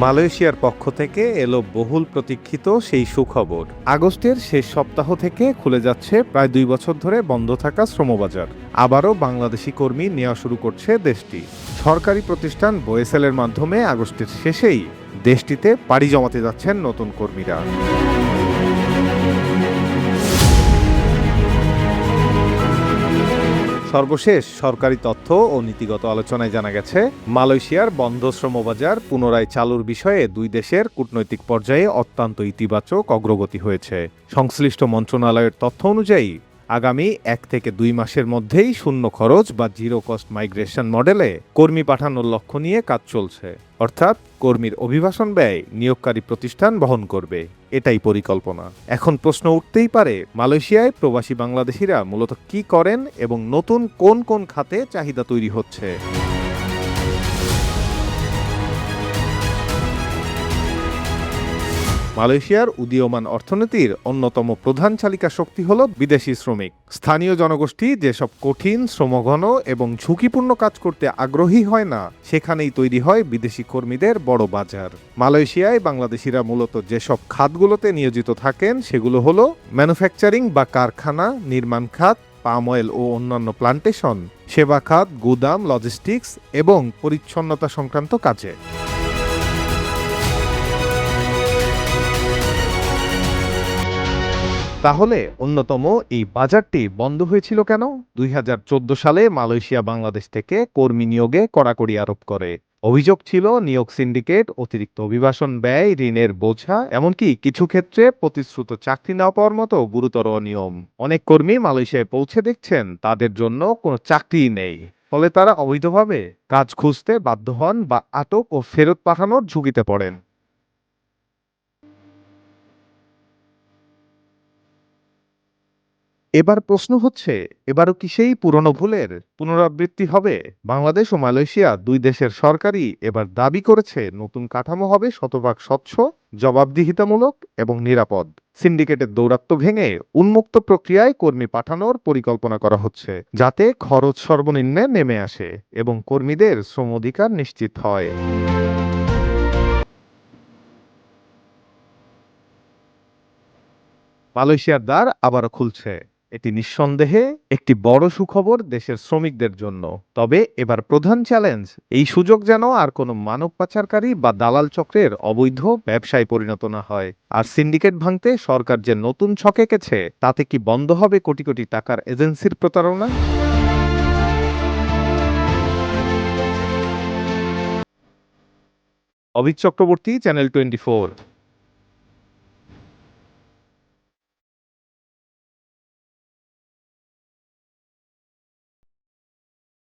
মালয়েশিয়ার পক্ষ থেকে এলো বহুল প্রতীক্ষিত সেই সুখবর। আগস্টের শেষ সপ্তাহ থেকে খুলে যাচ্ছে প্রায় 2 বছর ধরে বন্ধ থাকা শ্রমবাজার। আবারও বাংলাদেশি কর্মী নেওয়া শুরু করছে দেশটি। সরকারি প্রতিষ্ঠান বোয়েসেলের মাধ্যমে আগস্টের শেষেই দেশটিতে পাড়ি জমাতে যাচ্ছেন নতুন কর্মীরা। সর্বশেষ সরকারি তথ্য ও নীতিগত আলোচনায় জানা গেছে, মালয়েশিয়ার বন্ধ শ্রমবাজার পুনরায় চালুর বিষয়ে দুই দেশের কূটনৈতিক পর্যায়ে অত্যন্ত ইতিবাচক অগ্রগতি হয়েছে। সংশ্লিষ্ট মন্ত্রণালয়ের তথ্য অনুযায়ী আগামী 1 থেকে 2 মাসের মধ্যেই শূন্য খরচ বা জিরো কস্ট মাইগ্রেশন মডেলে কর্মী পাঠানোর লক্ষ্য নিয়ে কাজ চলছে। অর্থাৎ কর্মীর অভিবাসন ব্যয় নিয়োগকারী প্রতিষ্ঠান বহন করবে, এটাই পরিকল্পনা। এখন প্রশ্ন উঠতেই পারে, মালয়েশিয়ায় প্রবাসী বাংলাদেশিরা মূলত কি করেন এবং নতুন কোন কোন খাতে চাহিদা তৈরি হচ্ছে। মালয়েশিয়ার উদীয়মান অর্থনীতির অন্যতম প্রধান চালিকা শক্তি হল বিদেশি শ্রমিক। স্থানীয় জনগোষ্ঠী যেসব কঠিন, শ্রমঘন এবং ঝুঁকিপূর্ণ কাজ করতে আগ্রহী হয় না, সেখানেই তৈরি হয় বিদেশি কর্মীদের বড় বাজার। মালয়েশিয়ায় বাংলাদেশিরা মূলত যেসব খাতগুলোতে নিয়োজিত থাকেন সেগুলো হলো ম্যানুফ্যাকচারিং বা কারখানা, নির্মাণ খাত, পাম অয়েল ও অন্যান্য প্লান্টেশন, সেবা খাত, গুদাম, লজিস্টিক্স এবং পরিচ্ছন্নতা সংক্রান্ত কাজে। তাহলে অন্যতম এই বাজারটি বন্ধ হয়েছিল কেন? 2014 সালে মালয়েশিয়া বাংলাদেশ থেকে কর্মী নিয়োগে কড়াকড়ি আরোপ করে। অভিযোগ ছিল নিয়োগ সিন্ডিকেট, অতিরিক্ত অভিবাসন ব্যয়, ঋণের বোঝা, এমনকি কিছু ক্ষেত্রে প্রতিশ্রুত চাকরি না পাওয়ার মতো গুরুতর অনিয়ম। অনেক কর্মী মালয়েশিয়ায় পৌঁছে দেখছেন তাদের জন্য কোনো চাকরিই নেই। ফলে তারা অবৈধভাবে কাজ খুঁজতে বাধ্য হন বা আটক ও ফেরত পাঠানোর ঝুঁকিতে পড়েন। এবার প্রশ্ন হচ্ছে, এবারও কি সেই পুরনো ভুলের পুনরাবৃত্তি হবে? বাংলাদেশ ও মালয়েশিয়া দুই দেশের সরকারই এবার দাবি করেছে নতুন কাঠামো হবে শতভাগ স্বচ্ছ, জবাবদিহিতামূলক এবং নিরাপদ। সিন্ডিকেটের দৌরাত্ম্য ভেঙে উন্মুক্ত প্রক্রিয়ায় কর্মী পাঠানোর পরিকল্পনা করা হচ্ছে, যাতে খরচ সর্বনিম্নে নেমে আসে এবং কর্মীদের শ্রম অধিকার নিশ্চিত হয়। মালয়েশিয়ার দ্বার আবারও খুলছে। এটি নিঃসন্দেহে একটি বড় সুখবর দেশের শ্রমিকদের জন্য। তবে এবার প্রধান চ্যালেঞ্জ, এই সুযোগ যেন আর কোনো মানব পাচারকারী বা দালাল চক্রের অবৈধ ব্যবসায় পরিণত না হয়। আর সিন্ডিকেট ভাঙতে সরকার যে নতুন ছক এঁকেছে, তাতে কি বন্ধ হবে কোটি কোটি টাকার এজেন্সির প্রতারণা? অভিক চক্রবর্তী, চ্যানেল 24।